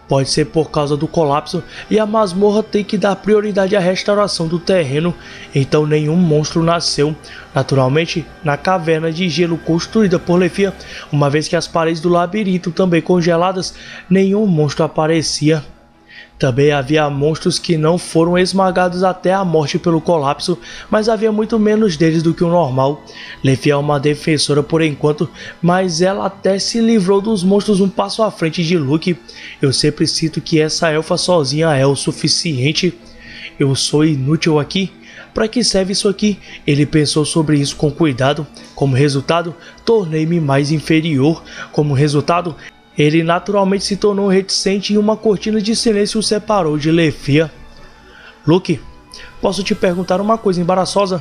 Pode ser por causa do colapso e a masmorra tem que dar prioridade à restauração do terreno, então nenhum monstro nasceu naturalmente na caverna de gelo construída por Lefia, uma vez que as paredes do labirinto também congeladas, nenhum monstro aparecia. Também havia monstros que não foram esmagados até a morte pelo colapso, mas havia muito menos deles do que o normal. Lefia é uma defensora por enquanto, mas ela até se livrou dos monstros um passo à frente de Luke. Eu sempre sinto que essa elfa sozinha é o suficiente. Eu sou inútil aqui? Para que serve isso aqui? Ele pensou sobre isso com cuidado. Como resultado, tornei-me mais inferior. Como resultado, ele naturalmente se tornou reticente e uma cortina de silêncio o separou de Lefia. Luke, posso te perguntar uma coisa embaraçosa?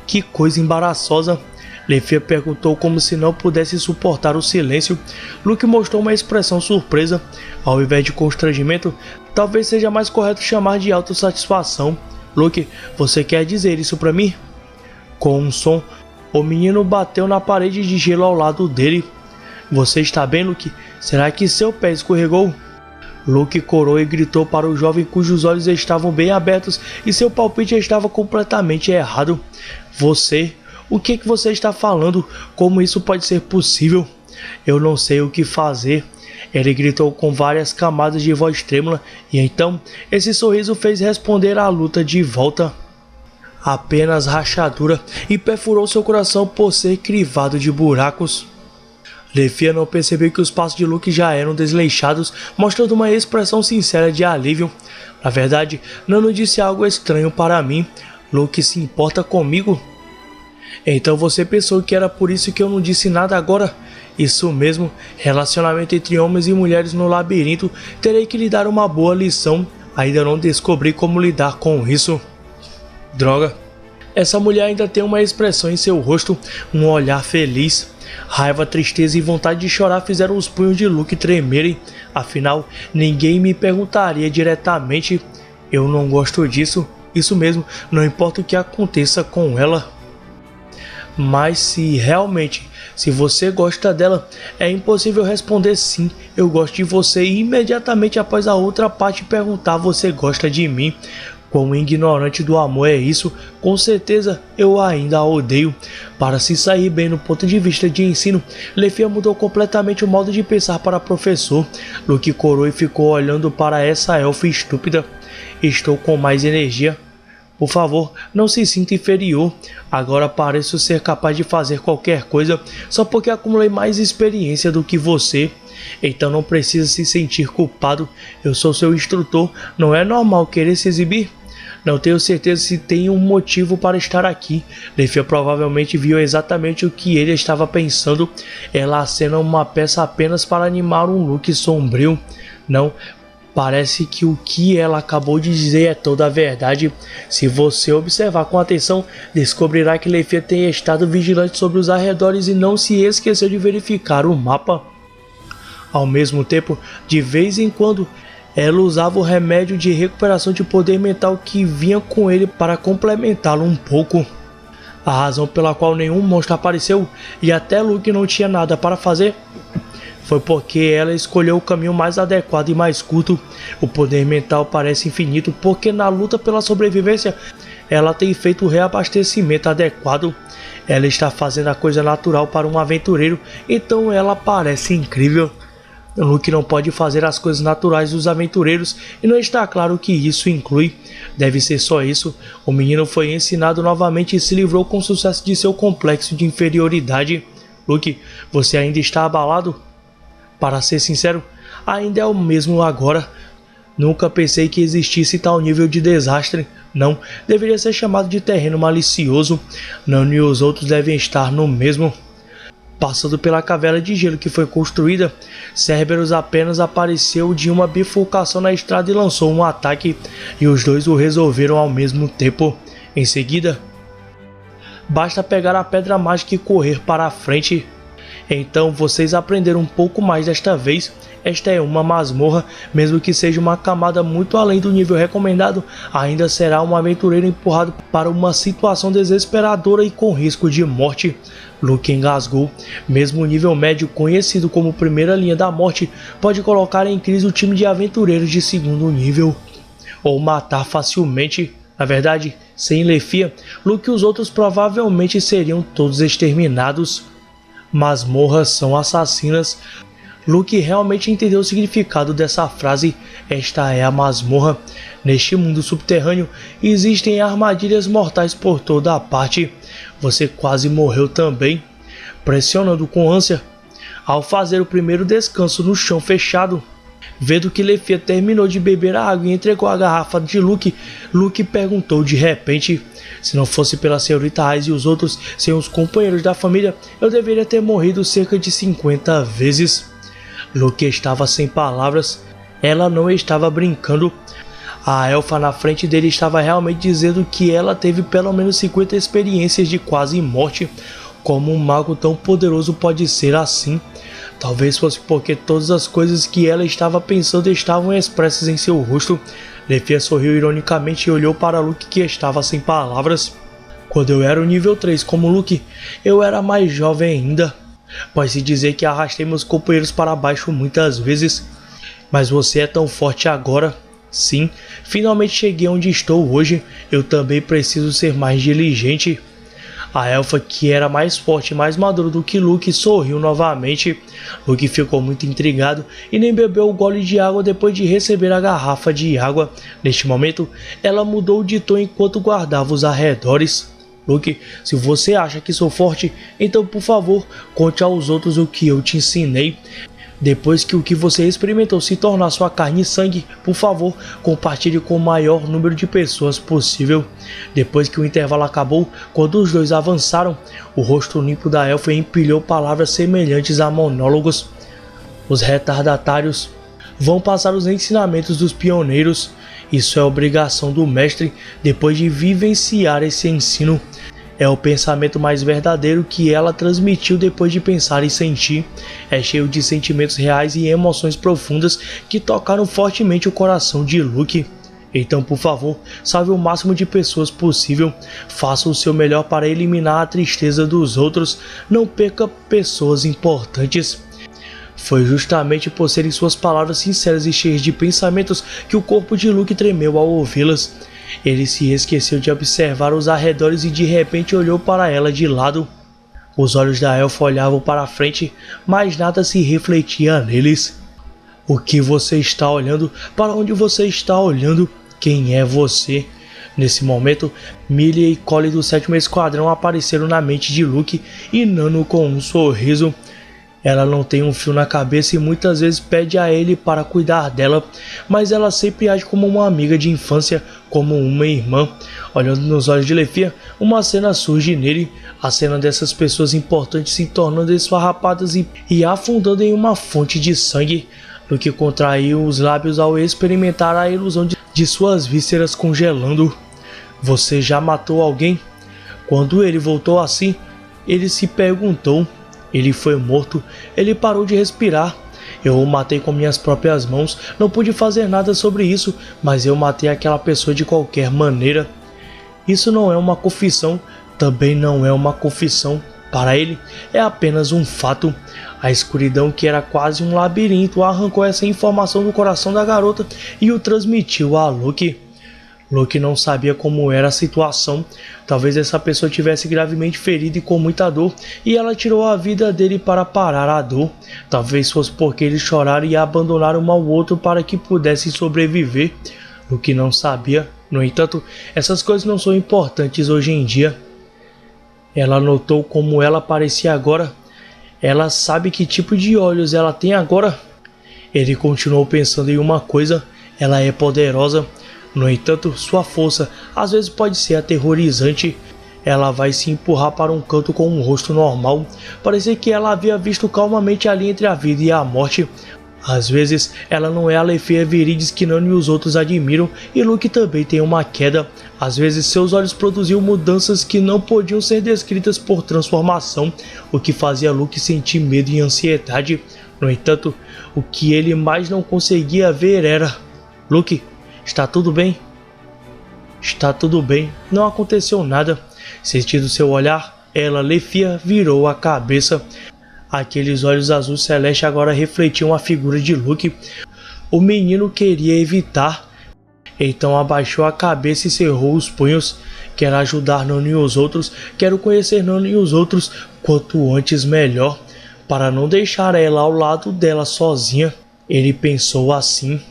Que coisa embaraçosa? Lefia perguntou como se não pudesse suportar o silêncio. Luke mostrou uma expressão surpresa. Ao invés de constrangimento, talvez seja mais correto chamar de autossatisfação. Luke, você quer dizer isso para mim? Com um som, o menino bateu na parede de gelo ao lado dele. Você está bem, Luke? Será que seu pé escorregou? Luke corou e gritou para o jovem cujos olhos estavam bem abertos e seu palpite estava completamente errado. Você? O que você está falando? Como isso pode ser possível? Eu não sei o que fazer. Ele gritou com várias camadas de voz trêmula e então esse sorriso fez responder à luta de volta. Apenas rachadura e perfurou seu coração por ser crivado de buracos. Lefia não percebeu que os passos de Luke já eram desleixados, mostrando uma expressão sincera de alívio. Na verdade, Nano disse algo estranho para mim. Luke se importa comigo? Então você pensou que era por isso que eu não disse nada agora? Isso mesmo, relacionamento entre homens e mulheres no labirinto, terei que lhe dar uma boa lição. Ainda não descobri como lidar com isso. Droga. Essa mulher ainda tem uma expressão em seu rosto, um olhar feliz. Raiva, tristeza e vontade de chorar fizeram os punhos de Luke tremerem. Afinal, ninguém me perguntaria diretamente. Eu não gosto disso. Isso mesmo, não importa o que aconteça com ela. Mas se você gosta dela, é impossível responder sim, eu gosto de você e imediatamente após a outra parte perguntar você gosta de mim. Quão ignorante do amor é isso? Com certeza eu ainda a odeio. Para se sair bem no ponto de vista de ensino, Lefia mudou completamente o modo de pensar para professor. Luke corou e ficou olhando para essa elfa estúpida. Estou com mais energia. Por favor, não se sinta inferior. Agora pareço ser capaz de fazer qualquer coisa só porque acumulei mais experiência do que você. Então não precisa se sentir culpado. Eu sou seu instrutor. Não é normal querer se exibir? Não tenho certeza se tem um motivo para estar aqui. Lefia provavelmente viu exatamente o que ele estava pensando. Ela acena uma peça apenas para animar um look sombrio. Não, parece que o que ela acabou de dizer é toda a verdade. Se você observar com atenção, descobrirá que Lefia tem estado vigilante sobre os arredores e não se esqueceu de verificar o mapa. Ao mesmo tempo, de vez em quando, ela usava o remédio de recuperação de poder mental que vinha com ele para complementá-lo um pouco. A razão pela qual nenhum monstro apareceu e até Luke não tinha nada para fazer foi porque ela escolheu o caminho mais adequado e mais curto. O poder mental parece infinito porque na luta pela sobrevivência ela tem feito o reabastecimento adequado. Ela está fazendo a coisa natural para um aventureiro, então ela parece incrível. Luke não pode fazer as coisas naturais dos aventureiros e não está claro o que isso inclui. Deve ser só isso. O menino foi ensinado novamente e se livrou com sucesso de seu complexo de inferioridade. Luke, você ainda está abalado? Para ser sincero, ainda é o mesmo agora. Nunca pensei que existisse tal nível de desastre. Não, deveria ser chamado de terreno malicioso. Nano e os outros devem estar no mesmo. Passando pela caverna de gelo que foi construída, Cerberus apenas apareceu de uma bifurcação na estrada e lançou um ataque, e os dois o resolveram ao mesmo tempo. Em seguida, basta pegar a pedra mágica e correr para a frente. Então vocês aprenderam um pouco mais desta vez. Esta é uma masmorra, mesmo que seja uma camada muito além do nível recomendado, ainda será um aventureiro empurrado para uma situação desesperadora e com risco de morte. Luke engasgou. Mesmo o nível médio, conhecido como primeira linha da morte, pode colocar em crise o time de aventureiros de segundo nível, ou matar facilmente. Na verdade, sem Lefia, Luke e os outros provavelmente seriam todos exterminados. Masmorras são assassinas. Luke realmente entendeu o significado dessa frase. Esta é a masmorra. Neste mundo subterrâneo existem armadilhas mortais por toda a parte. Você quase morreu também, pressionando com ânsia. Ao fazer o primeiro descanso no chão fechado, vendo que Lefia terminou de beber a água e entregou a garrafa de Luke, Luke perguntou de repente: se não fosse pela senhorita Ais e os outros, sem os companheiros da família, eu deveria ter morrido cerca de 50 vezes. Luke estava sem palavras. Ela não estava brincando. A elfa na frente dele estava realmente dizendo que ela teve pelo menos 50 experiências de quase morte. Como um mago tão poderoso pode ser assim? Talvez fosse porque todas as coisas que ela estava pensando estavam expressas em seu rosto. Lefia sorriu ironicamente e olhou para Luke, que estava sem palavras. Quando eu era o nível 3 como Luke, eu era mais jovem ainda. Pode-se dizer que arrastei meus companheiros para baixo muitas vezes. Mas você é tão forte agora. Sim, finalmente cheguei onde estou hoje. Eu também preciso ser mais diligente. A elfa, que era mais forte e mais madura do que Luke, sorriu novamente. Luke ficou muito intrigado e nem bebeu o gole de água depois de receber a garrafa de água. Neste momento, ela mudou de tom enquanto guardava os arredores. Luke, se você acha que sou forte, então por favor, conte aos outros o que eu te ensinei. Depois que o que você experimentou se tornar sua carne e sangue, por favor, compartilhe com o maior número de pessoas possível. Depois que o intervalo acabou, quando os dois avançaram, o rosto limpo da elfa empilhou palavras semelhantes a monólogos. Os retardatários vão passar os ensinamentos dos pioneiros. Isso é obrigação do mestre depois de vivenciar esse ensino. É o pensamento mais verdadeiro que ela transmitiu depois de pensar e sentir. É cheio de sentimentos reais e emoções profundas que tocaram fortemente o coração de Luke. Então, por favor, salve o máximo de pessoas possível. Faça o seu melhor para eliminar a tristeza dos outros. Não perca pessoas importantes. Foi justamente por serem suas palavras sinceras e cheias de pensamentos que o corpo de Luke tremeu ao ouvi-las. Ele se esqueceu de observar os arredores e de repente olhou para ela de lado. Os olhos da elfa olhavam para a frente, mas nada se refletia neles. O que você está olhando? Para onde você está olhando? Quem é você? Nesse momento, Millie e Cole do 7º Esquadrão apareceram na mente de Luke e Nano com um sorriso. Ela não tem um fio na cabeça e muitas vezes pede a ele para cuidar dela, mas ela sempre age como uma amiga de infância, como uma irmã. Olhando nos olhos de Lefia, uma cena surge nele, a cena dessas pessoas importantes se tornando esfarrapadas e afundando em uma fonte de sangue. Luke contraiu os lábios ao experimentar a ilusão de suas vísceras congelando. Você já matou alguém? Quando ele voltou assim, ele se perguntou. Ele foi morto, ele parou de respirar. Eu o matei com minhas próprias mãos, não pude fazer nada sobre isso, mas eu matei aquela pessoa de qualquer maneira. Isso não é uma confissão, também não é uma confissão. Para ele, é apenas um fato. A escuridão, que era quase um labirinto, arrancou essa informação do coração da garota e o transmitiu a Luke. Luke não sabia como era a situação. Talvez essa pessoa tivesse gravemente ferida e com muita dor, e ela tirou a vida dele para parar a dor. Talvez fosse porque eles choraram e abandonaram um ao outro para que pudessem sobreviver. Luke não sabia. No entanto, essas coisas não são importantes hoje em dia. Ela notou como ela parecia agora. Ela sabe que tipo de olhos ela tem agora. Ele continuou pensando em uma coisa: ela é poderosa. No entanto, sua força às vezes pode ser aterrorizante. Ela vai se empurrar para um canto com um rosto normal. Parecia que ela havia visto calmamente ali entre a vida e a morte. Às vezes, ela não é a Alethea Viridis que Nami e os outros admiram, e Luke também tem uma queda. Às vezes, seus olhos produziam mudanças que não podiam ser descritas por transformação, o que fazia Luke sentir medo e ansiedade. No entanto, o que ele mais não conseguia ver era... Luke, está tudo bem? Está tudo bem, não aconteceu nada. Sentindo seu olhar, ela, Alethea, virou a cabeça. Aqueles olhos azul celeste agora refletiam a figura de Luke. O menino queria evitar, então abaixou a cabeça e cerrou os punhos. Quero ajudar Nami e os outros, quero conhecer Nami e os outros quanto antes melhor, para não deixar ela ao lado dela sozinha. Ele pensou assim.